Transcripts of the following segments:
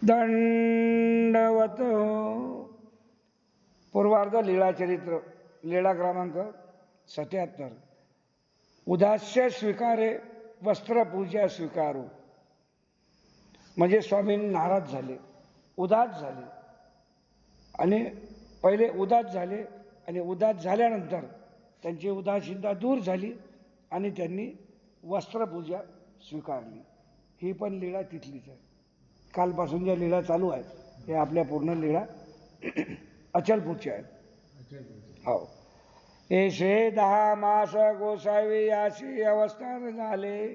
दंडवत पूर्वार्ध लीळाचरित्र लीळा क्रमांक 77 उदास्य स्वीकारे वस्त्रपूजा स्वीकारू. म्हणजे स्वामी नाराज झाले, उदास झाले आणि पहिले उदास झाले आणि उदास झाल्यानंतर त्यांची उदासीनता दूर झाली आणि त्यांनी वस्त्रपूजा स्वीकारली. ही पण लीळा तिथलीच आहे. कालपासून ज्या लीळा चालू आहेत हे आपल्या पूर्ण लीळा अचलपूरच्या आहेत. हो. एशे 10 मास गोसावी अशी अवस्था झाले.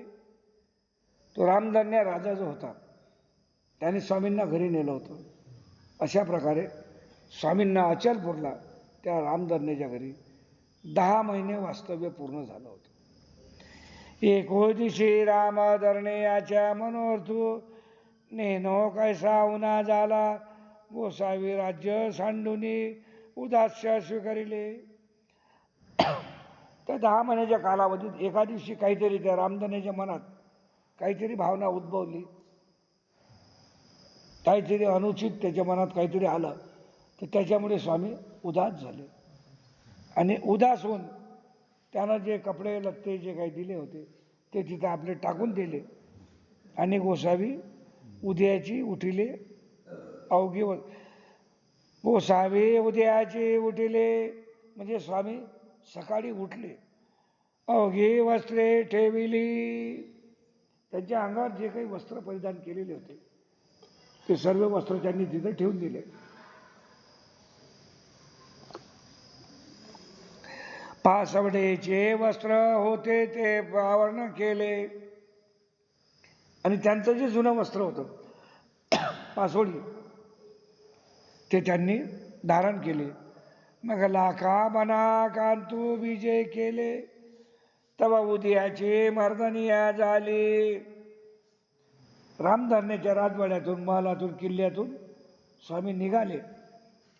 तो रामधन्य राजा जो होता त्याने स्वामींना घरी नेलं होतं. अशा प्रकारे स्वामींना अचलपूरला त्या रामधन्याच्या घरी 10 महिने वास्तव्य पूर्ण झालं होतं. एकोदिशी रामधर्णयाच्या मनोर्थू नेनो कैसा उन्हा झाला. गोसावी राज्य सांडुनी उदास्य स्वीकारिले. त्या 10 महिन्याच्या कालावधीत एका दिवशी काहीतरी त्या रामधन्याच्या मनात काहीतरी भावना उद्भवली, काहीतरी अनुचित त्याच्या मनात काहीतरी आलं, तर त्याच्यामुळे स्वामी उदास झाले आणि उदास होऊन त्यानं जे कपडे लत्ते जे काही दिले होते ते तिथं आपले टाकून दिले आणि गोसावी उद्याची उठिले. अवघी गोसावी उद्याची उठिले म्हणजे स्वामी सकाळी उठले. अवघी वस्त्रे ठेविली. त्यांच्या अंगावर जे काही वस्त्र परिधान केलेले होते ते सर्व वस्त्र त्यांनी तिथे ठेवून दिले. पासवडेचे वस्त्र होते ते आवरण केले आणि त्यांचं जे जुनं वस्त्र होतं पासोडी ते त्यांनी धारण केले. मग लाखा मना कांतू विजय केले तवा उदयाची मर्दनिया झाली. रामधन्याच्या राजवाड्यातून महलातून किल्ल्यातून स्वामी निघाले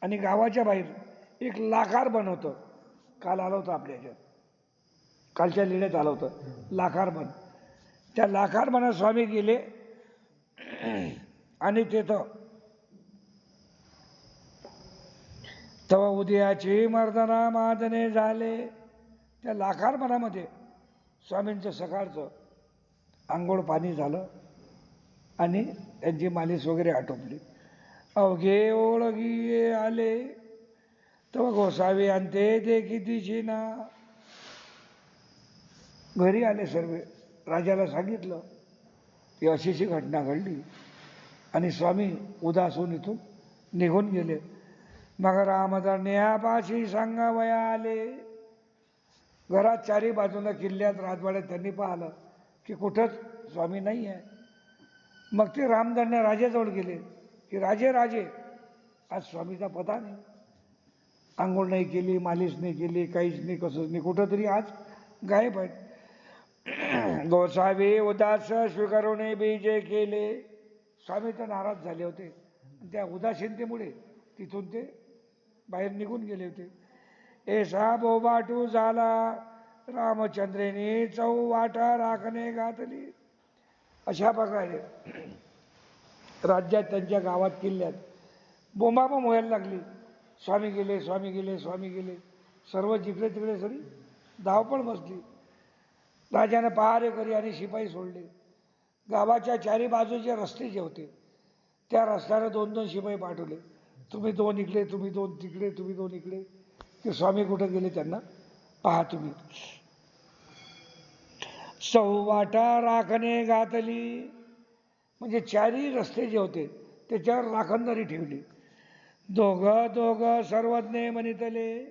आणि गावाच्या बाहेर एक लाखार बन होतं. काल आलं होतं आपल्या ह्याच्यात, कालच्या लिण्यात आलं होतं लाखार बन. त्या लाखार बनात स्वामी गेले आणि तिथं तेव्हा उदयाची मर्दना मादने झाले. त्या लाखार बनामध्ये स्वामींचं सकाळचं आंघोळ पाणी झालं आणि त्यांची मालिश वगैरे आटोपली. अवघे ओळगी आले तेव्हा गोसावी आणते ते कितीची ना. घरी आले सर्व, राजाला सांगितलं की अशीशी घटना घडली आणि स्वामी उदास होऊन इथून निघून गेले. मग रामधन्यापाशी सांगावया आले. घरात चारी बाजूला किल्ल्यात राजवाड्यात त्यांनी पाहिलं की कुठंच स्वामी नाही आहे. मग ते रामधन्य राजाजवळ गेले की राजे आज स्वामीचा पता नाही. आंघोळ नाही केली, मालिश नाही केली, काहीच नाही, कसंच नाही, कुठंतरी आज गायब आहेत. गोसावी उदास स्वीकारून बीजे केले. स्वामी तर नाराज झाले होते. त्या उदासीनतेमुळे तिथून ते बाहेर निघून गेले होते. ऐसा बोबाटू झाला रामचंद्रेने चौवाटा राखणे घातली. अशा प्रकारे राज्यात त्यांच्या गावात किल्ल्यात बोंबाबोंब व्हायला लागली. स्वामी गेले, स्वामी गेले, स्वामी गेले. सर्व जिकडे तिकडे सरी धावपळ बसली. राजाने पहारेकरी आणि शिपाई सोडले. गावाच्या चारी बाजूचे रस्ते जे होते त्या रस्त्याने 2-2 शिपाई पाठवले. तुम्ही 2 इकडे, तुम्ही 2 तिकडे, तुम्ही 2 इकडे. ते स्वामी कुठं गेले त्यांना पहा तुम्ही. चौवाटा राखणे घातली म्हणजे चारी रस्ते जे होते त्याच्यावर राखणदारी ठेवली. दोघं सर्वज्ञ म्हणितले.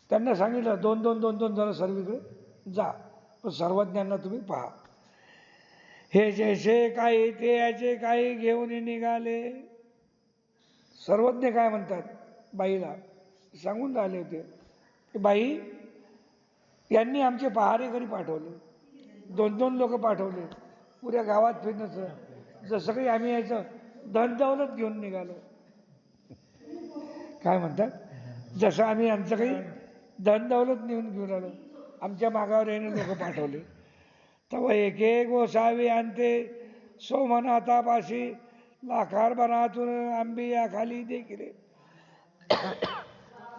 त्यांना सांगितलं 2-2 जण सर्वीकडे जा, पण सर्वज्ञांना तुम्ही पहा. हे जैसे काही ते याचे काही घेऊन निघाले. सर्वज्ञ काय म्हणतात बाईला सांगून राहिले होते की बाई यांनी आमचे पहारेकरी पाठवले, 2-2 लोक पाठवले, पुऱ्या गावात फिरण्याचं. जसं काही आम्ही यायचं धनदौलत घेऊन निघालो. काय म्हणतात, जसं आम्ही आमचं काही धनदौलत घेऊन आलो, आमच्या मागावर येणे लोक पाठवले. तेव्हा एक गोसावी आणते सोमनाथापाशी लाखार बनातून आंबिया खाली देखील.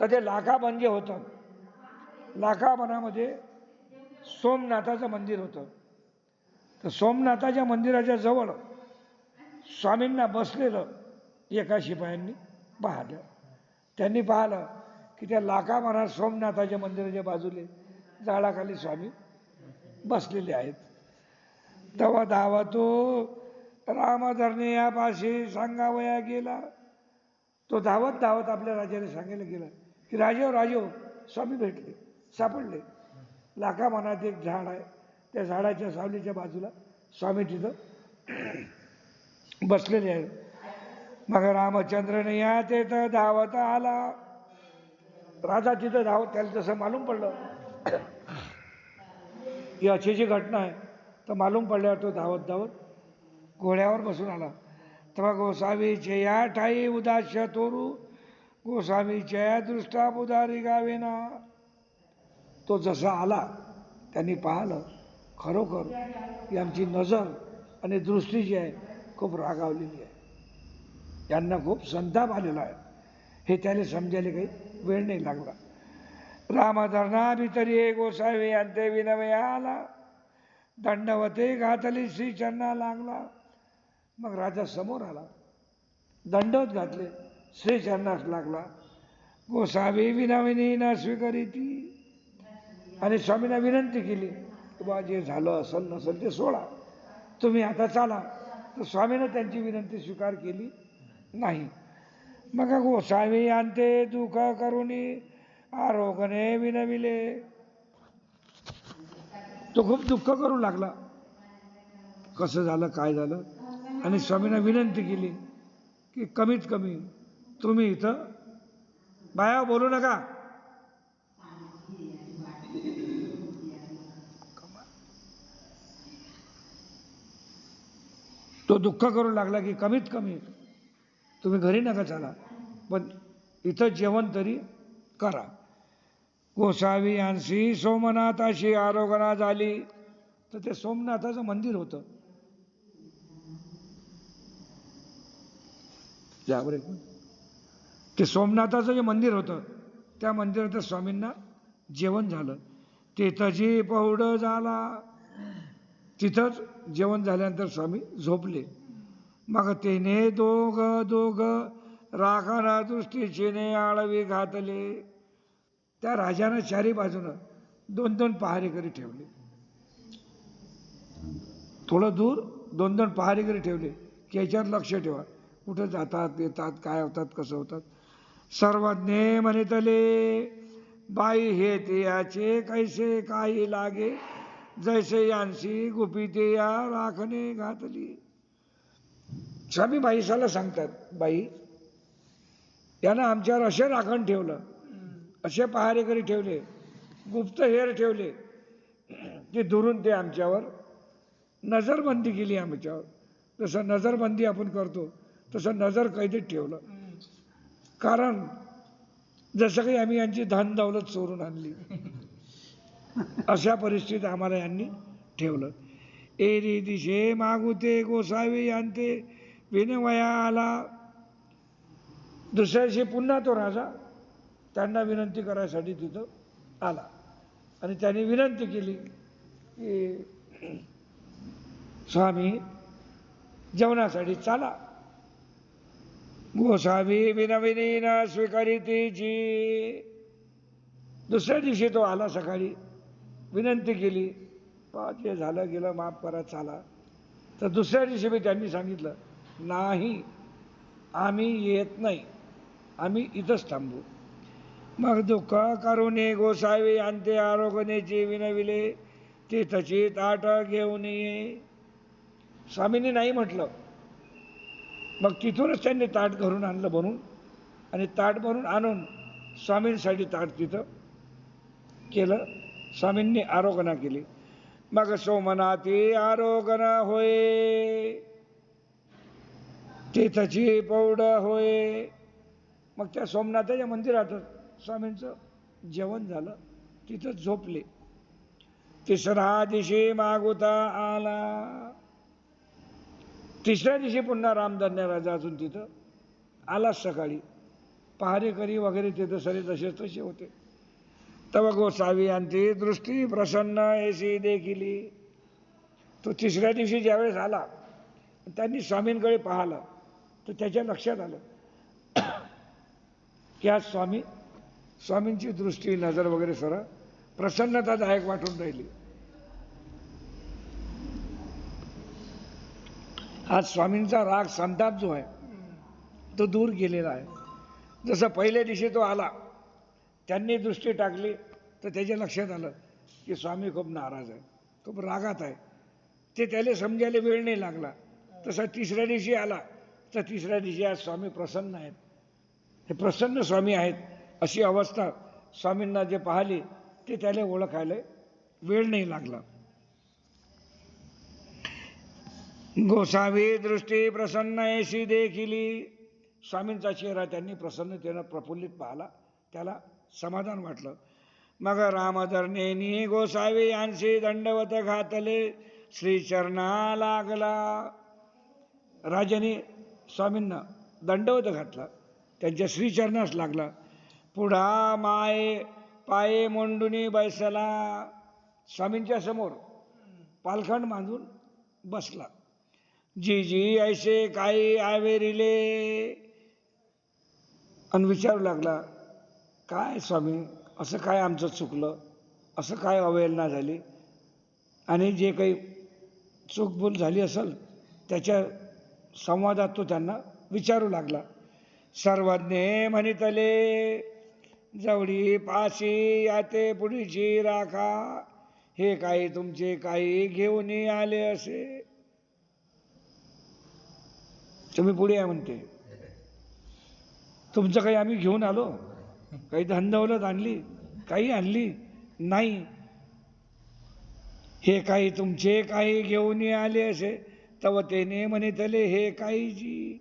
तर ते लाखाबन जे होतं, लाखाबनामध्ये सोमनाथाचं मंदिर होतं. तर सोमनाथाच्या मंदिराच्या जवळ स्वामींना बसलेलं एका शिपायांनी पाहिलं. त्यांनी पाहिलं की त्या लाखाबनात सोमनाथाच्या मंदिराच्या बाजूले झाडाखाली स्वामी बसलेले आहेत. तेव्हा धावतो रामधरणे यापाशी सांगावया गेला. तो धावत धावत आपल्या राजाने सांगायला गेला की राजेव राजेव, स्वामी भेटले, सापडले. लाखाबनात एक झाड आहे, त्या झाडाच्या सावलीच्या बाजूला स्वामी तिथं बसलेले आहेत. मग रामचंद्रने या तिथं धावत आला. राजा तिथं धावत, त्याला जसं मालूम पडलं की अशी जी घटना आहे, तर मालूम पडल्यावर तो धावत धावत घोड्यावर बसून आला. तेव्हा गोसावीचे या ठाई उदास्य तोरू, गोसावीच्या या दृष्टा बुधारी गावेना. तो जसा आला त्यांनी पाहिलं, खरोखर ही आमची नजर आणि दृष्टी जी आहे खूप रागावलेली आहे, यांना खूप संताप आलेला आहे. हे त्याला समजायला काही वेळ नाही लागला. रामधरणा भितरी गोसावी अंते विनवय आला, दंडवते घातली श्री चरणा लागला. मग राजा समोर आला, दंडवत घातले, श्री चरणास लागला. गोसावी विनवणी न स्वीकारिती, आणि स्वामींना विनंती केली की बा जे झालं असेल नसेल ते सोडा, तुम्ही आता चाला. तर स्वामीनं त्यांची विनंती स्वीकार केली नाही. मग गोसावी आणते दुःख करुणी आरोग्याने विनविले. तो खूप दुःख करू लागला, कसं झालं काय झालं, आणि स्वामींना विनंती केली की कमीत कमी तुम्ही इथं बाया बोलू नका. तो दुःख करू लागला की कमीत कमी तुम्ही घरी नका चाला, पण इथं जेवण तरी करा. गोसावी यांशी सोमनाथाशी आरोगणा झाली. तर ते सोमनाथाचं मंदिर होतं. ते सोमनाथाचं जे मंदिर होतं त्या मंदिरात स्वामींना जेवण झालं. तिथंची पौढ झाला. तिथंच जेवण झाल्यानंतर स्वामी झोपले. मग तेने दोघ राखणा दृष्टीचेने आळवी घातले. त्या राजानं चारी बाजूनं 2-2 पहारेकरी ठेवले. थोडं दूर 2-2 पहारेकरी ठेवले की याच्यावर लक्ष ठेवा, कुठं जातात येतात, काय होतात कसं होतात. सर्वज्ञ म्हणितले बाई हे ते याचे कैसे काही लागे, जैसे यांशी गुपिते या राखणे घातली. स्वामी बाईसाला सांगतात, बाई यानं आमच्यावर असे राखण ठेवलं, असे पहारेकरी ठेवले, गुप्त हेर ठेवले की दुरून ते आमच्यावर नजरबंदी केली. आमच्यावर जसं नजरबंदी आपण करतो तसं नजर कैदेत ठेवलं. कारण जसं काही आम्ही यांची धन दौलत चोरून आणली, अशा परिस्थितीत आम्हाला यांनी ठेवलं. एरी दिशे मागुते गोसावी आणते विनवया आला. दुसऱ्या दिवशी पुन्हा तो राजा त्यांना विनंती करायसाठी तिथं आला आणि त्यांनी विनंती केली की स्वामी जेवणासाठी चाला. गोसावी विनविनी न स्वीकारितीची. दुसऱ्या दिवशी तो आला, सकाळी विनंती केली, जे झालं गेलं माफ करा, चाला. तर दुसऱ्या दिवशी मी त्यांनी सांगितलं, नाही आम्ही येत नाही, आम्ही इथंच थांबू. मग दुःख करुणे गोसावी अंते आरोग्याची विनविले, तिथची ताट घेऊन ये. स्वामींनी नाही म्हटलं. मग तिथूनच त्यांनी ताट घरून आणलं बनवून, आणि ताट भरून आणून स्वामींसाठी ताट तिथं केलं. स्वामींनी आरोगणा केली. मग सोमनाथी आरोगणा होय, तिथची पौढ होय. मग त्या सोमनाथाच्या मंदिरातच स्वामींचं जेवण झालं, तिथं झोपले. तिसरा दिवशी मागुता आला. तिसऱ्या दिवशी पुन्हा रामधन्य राजा अजून तिथं आलाच सकाळी. पहारेकरी वगैरे तिथं सगळे तसे होते. तव गोसावी यांची दृष्टी प्रसन्न ऐसी देखिली. तो तिसऱ्या दिवशी ज्यावेळेस आला त्यांनी स्वामींकडे पाहिलं तर त्याच्या लक्षात आलं की आज स्वामींची दृष्टी नजर वगैरे सर प्रसन्नतादायक वाटून राहिली. आज स्वामींचा राग संताप जो आहे तो दूर गेलेला आहे. जसं पहिल्या दिवशी तो आला त्यांनी दृष्टी टाकली तर त्याच्या लक्षात आलं की स्वामी खूप नाराज आहे, खूप रागात आहे. ते त्याला समजायला वेळ नाही लागला. तसा तिसऱ्या दिवशी आला तर तिसऱ्या दिवशी आज स्वामी प्रसन्न आहेत, हे प्रसन्न स्वामी आहेत अशी अवस्था स्वामींना जे पाहिली ते त्याला ओळखायला वेळ नाही लागला. गोसावी दृष्टी प्रसन्न ऐशी देखिली. स्वामींचा चेहरा त्यांनी प्रसन्नतेनं प्रफुल्लित पाहिला, त्याला समाधान वाटलं. मग रामधरणेनी गोसावी यांशी दंडवत घातले, श्रीचरणा लागला. राजाने स्वामींना दंडवत घातला, त्यांच्या श्रीचरणास लागला. पुढा माये पाये मोंडुनी बैसला. स्वामींच्या समोर पालखंड बांधून बसला. जी जी ऐसे काही आवेरिले. आणि विचारू लागला, काय स्वामी असं काय आमचं चुकलं, असं काय अवहेलना झाली, आणि जे काही चूकभूल झाली असेल त्याच्या संवादात तो त्यांना विचारू लागला. सर्वज्ञे म्हणितले जवळी पाशी याते पुढीची राखा. हे काही तुमचे काही घेऊन आले असे. तुम्ही पुढे या म्हणते, तुमचं काही आम्ही घेऊन आलो, काही धनदौलत आणली, काही आणली नाही. हे काही तुमचे काही घेऊन आले असे. तव तेने म्हणितले हे काही जी.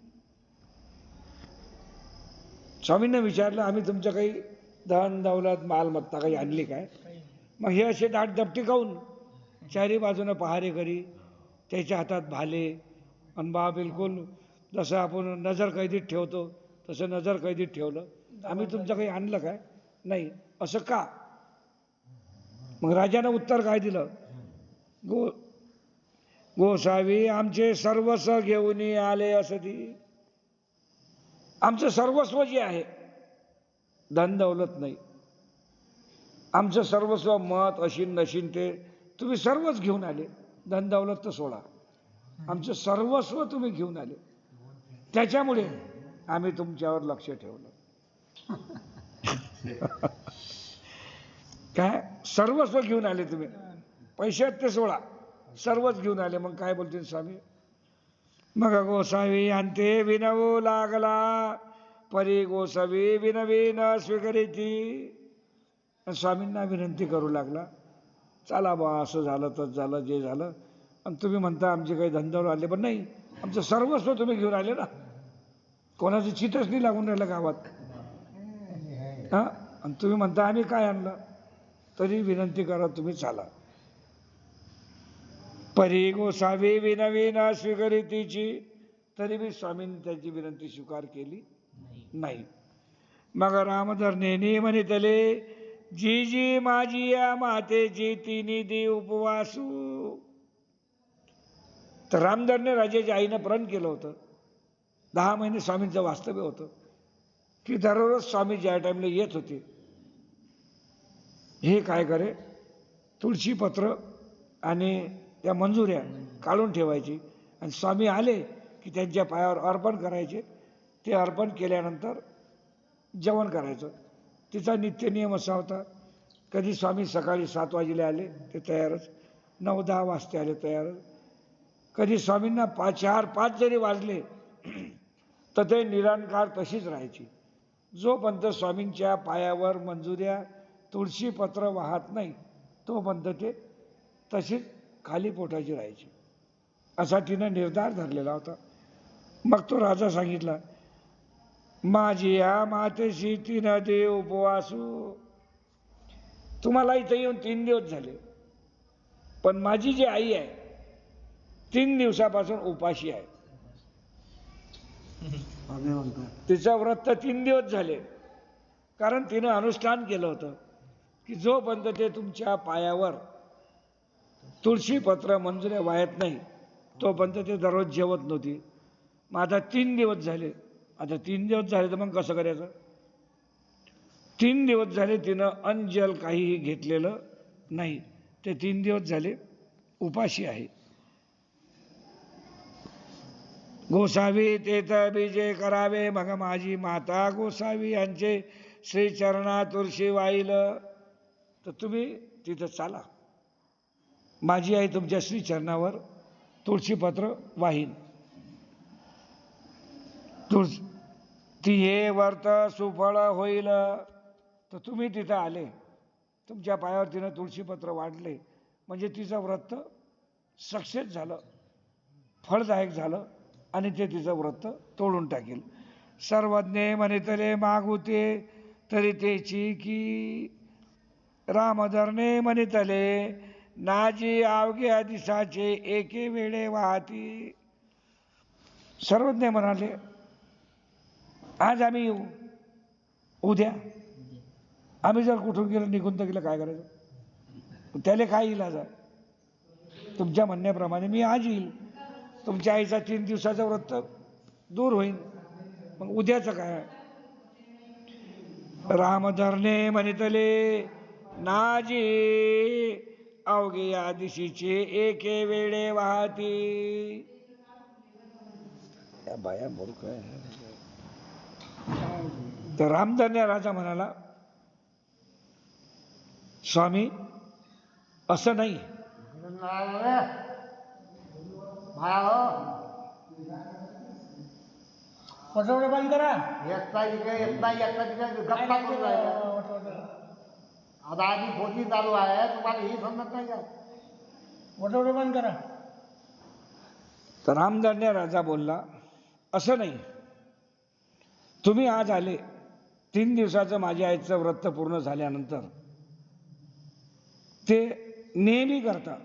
स्वामींना विचारलं, आम्ही तुमचं काही धन दौलत मालमत्ता काही आणली काय? मग हे असे दाट दपटी काऊन? चारी बाजूनं पहारेकरी, त्याच्या हातात भाले, आणि बा बिलकुल जसं आपण नजर कैदीत ठेवतो तसं नजर कैदीत ठेवलं. आम्ही तुमचं काही आणलं काय? नाही. असं का? मग राजानं उत्तर काय दिलं? गोसावी आमचे सर्वस्व घेऊन आले असती. आमचं सर्वस्व जे आहे, धन दौलत नाही, आमचं सर्वस्व मत अशीन नशीन ते तुम्ही सर्वच घेऊन आले. धन दौलत तर सोडा, आमचं सर्वस्व तुम्ही घेऊन आले. त्याच्यामुळे आम्ही तुमच्यावर लक्ष ठेवलं. काय सर्वस्व घेऊन आले तुम्ही? पैशात ते सोडा, सर्वच घेऊन आले. मग काय बोलतील स्वामी? मग गोसावी अंते विनवू लागला, परी गोसावी विनवी न स्वीकारिती. स्वामींना विनंती करू लागला, चला बा असं झालं तर झालं, जे झालं. आणि तुम्ही म्हणता आमचे काही धंद्यावर आले, पण नाही, आमचं सर्वस्व तुम्ही घेऊन आले ना. कोणाचं चितच नाही लागून राहिलं गावात. हां, आणि तुम्ही म्हणता आम्ही काय आणलं? तरी विनंती करा तुम्ही, चाला. परी गोसावी विनवी न स्वीकारितीची. तरी मी स्वामींनी त्याची विनंती स्वीकार केली नाही. मग रामधरणेनी म्हणितले जी जी माझी या मातेची तिन्ही दी उपवासू. तर रामधरने राजाच्या आईनं प्रण केलं होतं. 10 महिने स्वामींचं वास्तव्य होतं की दररोज स्वामी ज्या टाईमला येत होते, हे काय करे, तुळशी पत्र आणि त्या मंजुऱ्या काढून ठेवायची, आणि स्वामी आले की त्यांच्या पायावर अर्पण करायचे. ते अर्पण केल्यानंतर जेवण करायचं. तिचा नित्यनियम असा होता. कधी स्वामी सकाळी 7 वाजेला आले ते तयारच, 9-10 वाजता आले तयारच. कधी स्वामींना 4-5 जरी वाजले तर ते निरंकार तशीच राहायची. जोपर्यंत स्वामींच्या पायावर मंजुऱ्या तुळशीपत्र वाहत नाही तोपर्यंत ते तशीच खाली पोटाची राहायची. असा तिनं निर्धार धरलेला होता. मग तो राजा सांगितला, माझी या मातेशी 3 दे उपवासू. तुम्हाला इथं येऊन 3 दिवस झाले, पण माझी जी आई आहे 3 दिवसापासून उपाशी आहे. तिचं व्रत 3 दिवस झाले, कारण तिनं अनुष्ठान केलं होतं की जोपर्यंत ते तुमच्या पायावर तुळशी पत्र मंजुऱ्या वाहत नाही तोपर्यंत ते दररोज जेवत नव्हती. मग आता 3 दिवस झाले. आता 3 दिवस झाले तर मग कसं करायचं? 3 दिवस झाले तिनं अंजल काहीही घेतलेलं नाही. ते 3 दिवस झाले उपाशी आहे. गोसावी तेथ बीजे करावे, मग माझी माता गोसावी यांचे श्रीचरणा तुळशी वाईल. तर तुम्ही तिथं चाला, माझी आई तुमच्या श्रीचरणावर तुळशीपत्र वाहीन. ती हे व्रत सुफळ होईल. तर तुम्ही तिथं आले, तुमच्या पायावर तिनं तुळशीपत्र वाढले, म्हणजे तिचं व्रत सक्सेस झालं, फळदायक झालं, आणि ते तिचं व्रत तोडून टाकेल. सर्वज्ञे म्हणितले मागुते तरी तेची की, रामधरणे म्हणितले नाजी अवघ्या दिसाचे एके वेळे वाहती. सर्वज्ञ म्हणाले आज आम्ही येऊ, उद्या आम्ही जर कुठून गेलो निघून तर गेलं काय करायचं? त्याला काय इलाज आहे? तुमच्या म्हणण्याप्रमाणे मी आज येईल, तुमच्या आईचा 3 दिवसाचा व्रत दूर होईल, मग उद्याचं काय? रामधरणे म्हणितले नाजी अवघे या दिशीचे एके वेळे वाहती. या बाया मूर्ख आहे. तर रामधन्य राजा म्हणाला स्वामी असं नाही. वटवटे बंद करा. गप्पा करून राहिला. आता आधी फोनी चालू आहे, तुम्हाला ही समजत नाही का? वटवटे बंद करा. तर रामधन्य राजा बोलला असं नाही, तुम्ही आज आले, 3 दिवसाचं माझ्या आईचं व्रत पूर्ण झाल्यानंतर ते नेहमी करता,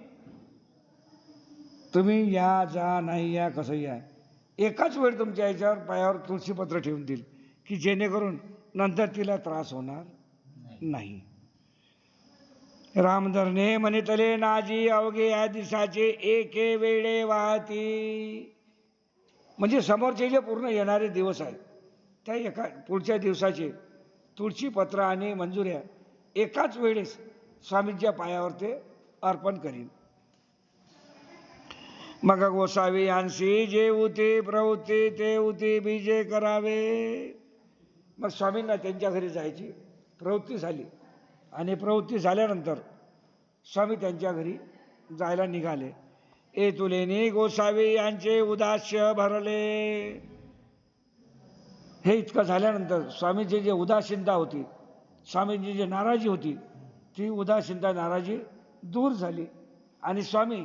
तुम्ही या जा नाही या कसं या, एकाच वेळ तुमच्या आईच्यावर पायावर तुळशीपत्र ठेवून देईल की जेणेकरून नंतर तिला त्रास होणार नाही. रामधरणे म्हणितले नाजी अवघे या दिसाचे एके वेळे वाहती. म्हणजे समोरचे जे पूर्ण येणारे दिवस आहेत त्या एका पुढच्या दिवसाचे तुळशीपत्र आणि मंजुऱ्या एकाच वेळेस स्वामींच्या पायावर ते अर्पण करीन. मग गोसावी यांशी जे होते प्रवृत्ती ते होते बीजे करावे. मग स्वामींना त्यांच्या घरी जायची प्रवृत्ती झाली, आणि प्रवृत्ती झाल्यानंतर स्वामी त्यांच्या घरी जायला निघाले. ए तुलेनी गोसावी यांचे उदास्य भरले. हे इतकं झाल्यानंतर स्वामीची जी उदासीनता होती, स्वामींची जी नाराजी होती, ती उदासीनता नाराजी दूर झाली, आणि स्वामी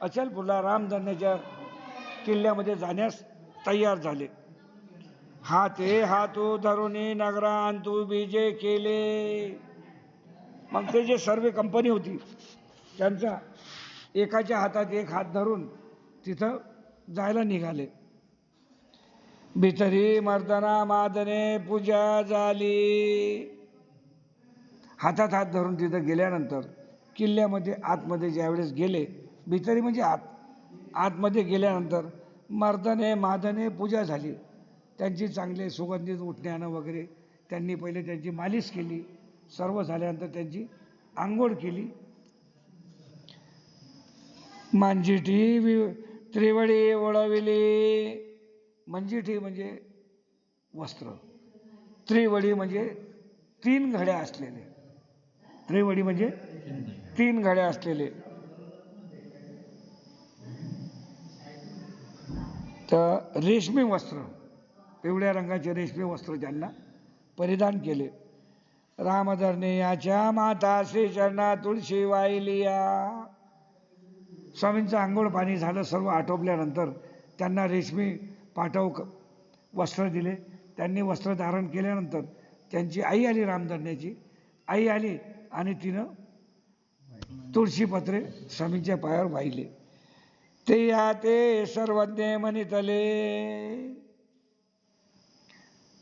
अचलपूरला रामधन्याच्या किल्ल्यामध्ये जाण्यास तयार झाले. हाते हातू धरुणी नगरांतू बीजे केले. मग ते जे सर्व कंपनी होती त्यांचा एकाच्या हातात एक हात धरून तिथं जायला निघाले. भितरी मर्दना मादने पूजा झाली. हातात हात धरून तिथं गेल्यानंतर किल्ल्यामध्ये आतमध्ये ज्यावेळेस गेले, भितरी म्हणजे आतमध्ये गेल्यानंतर मर्दने मादने पूजा झाली. त्यांची चांगले सुगंधित उठण्यानं वगैरे त्यांनी पहिले त्यांची मालिश केली. सर्व झाल्यानंतर त्यांची आंघोळ केली. मांजिठी त्रिवळी ओळविली. मंजिठी म्हणजे वस्त्र, त्रिवळी म्हणजे 3 घड्या असलेले, त्रिवळी म्हणजे 3 घड्या असलेले. तर रेशमी वस्त्र, पिवळ्या रंगाचे रेशमी वस्त्र त्यांना परिधान केले. रामधरणे याच्या माता श्रीचरणा तुळशी वाहिलिया. स्वामींचं आंघोळ पाणी झालं, सर्व आटोपल्यानंतर त्यांना रेशमी पाटव वस्त्र दिले. त्यांनी वस्त्र धारण केल्यानंतर त्यांची आई आली, रामधरण्याची आई आली, आणि तिनं तुळशीपत्रे स्वामींच्या पायावर वाहिले. ते या ते सर्वज्ञ म्हणितले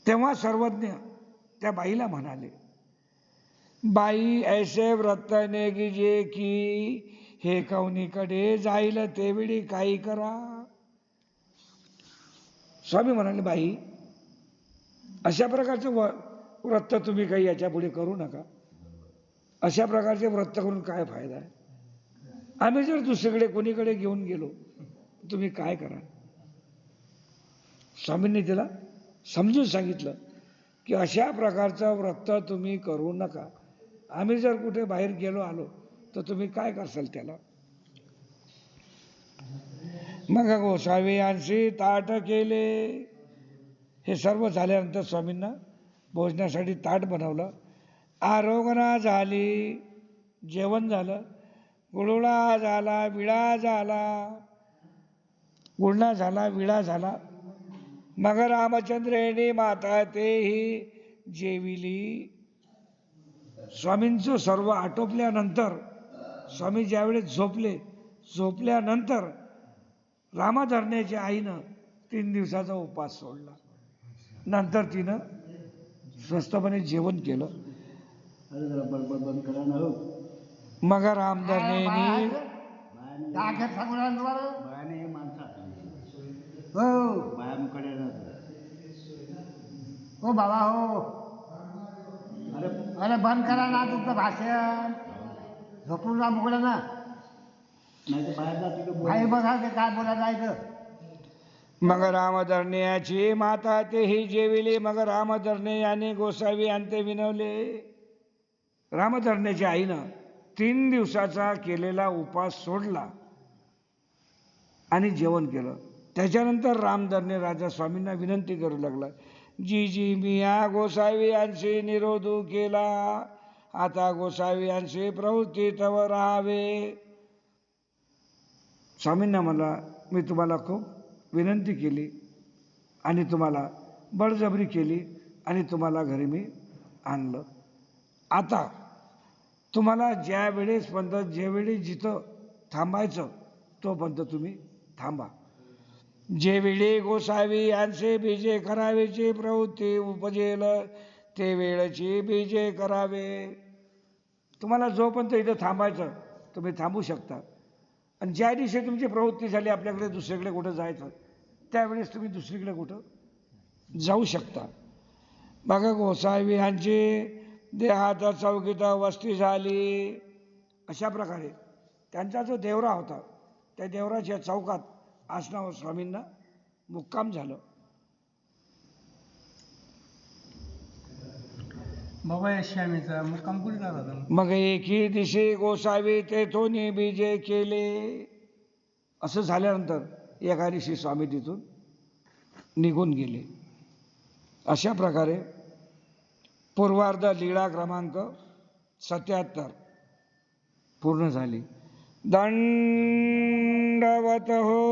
तेव्हा सर्वज्ञ त्या बाईला म्हणाले, बाई ऐसे व्रत नेगिजे की हे कौनीकडे जाईल तेवेळी काही करा. स्वामी म्हणाले, बाई अशा प्रकारचं व्रत तुम्ही काही याच्या पुढे करू नका. अशा प्रकारचे व्रत करून काय फायदा आहे. आम्ही जर दुसरीकडे कोणीकडे घेऊन गेलो तुम्ही काय करा. स्वामींनी तिला समजून सांगितलं की अशा प्रकारचं व्रत तुम्ही करू नका. आम्ही जर कुठे बाहेर गेलो आलो तर तुम्ही काय करसाल त्याला. मग गोसावी यांशी ताट केले. हे सर्व झाल्यानंतर स्वामींना भोजनासाठी ताट बनवलं. आरोगणा झाली, जेवण झालं. गुळुळा झाला, विळा झाला. गुळणा झाला, विळा झाला. मग रामचंद्रेणी माता तेही जेविली. स्वामींचं सर्व आटोपल्यानंतर स्वामी ज्यावेळेस झोपल्यानंतर रामधरण्याच्या आईनं 3 दिवसाचा उपवास सोडला. नंतर तिनं स्वस्तपणे जेवण केलं. मग रामधरणेनी हो बाबा हो, अरे बंद करा ना तुमचं भाषण. झोपून जा मोकळं ना, बाहेर बघा ते काय बोला जायचं. मग रामधरण्याची माता तेही जेविली. मग रामधरणे याने गोसावी अंते विनवले. रामधरण्याच्या आईनं 3 दिवसाचा केलेला उपास सोडला आणि जेवण केलं. त्याच्यानंतर रामधरणे राजा स्वामींना विनंती करू लागला, जी मी या गोसावी यांशी निरोध केला. आता गोसावी यांशी प्रवृत्ती तव राहावे. स्वामींना म्हणला, मी तुम्हाला खूप विनंती केली आणि तुम्हाला बळजबरी केली आणि तुम्हाला घरी मी आणलं. आता तुम्हाला ज्या वेळेस जेवेळी जिथं थांबायचं तोपर्यंत तुम्ही थांबा. जेवेळी गोसावी यांचे बीजे करावेची प्रवृत्ती उपजेल ते वेळची बीजे करावे. तुम्हाला जोपर्यंत इथं थांबायचं तुम्ही थांबू शकता. आणि ज्या दिवशी तुमची प्रवृत्ती झाली आपल्याकडे दुसरीकडे कुठं जायचं त्यावेळेस तुम्ही दुसरीकडे कुठं जाऊ शकता. बघा गोसावी यांची देहात चौकीत वस्ती झाली. अशा प्रकारे त्यांचा जो देवरा होता त्या देवराच्या चौकात आसनावर स्वामींना मुक्काम झालं. बाबा या श्यामीचा मुक्काम कुठे झाला होता? मग एकी दिवशी गोसावी तेथून बीजे केले. असं झाल्यानंतर एका दिवशी स्वामी तिथून निघून गेले. अशा प्रकारे पूर्वार्ध लीळा क्रमांक 77 पूर्ण झाली. दंडवत हो.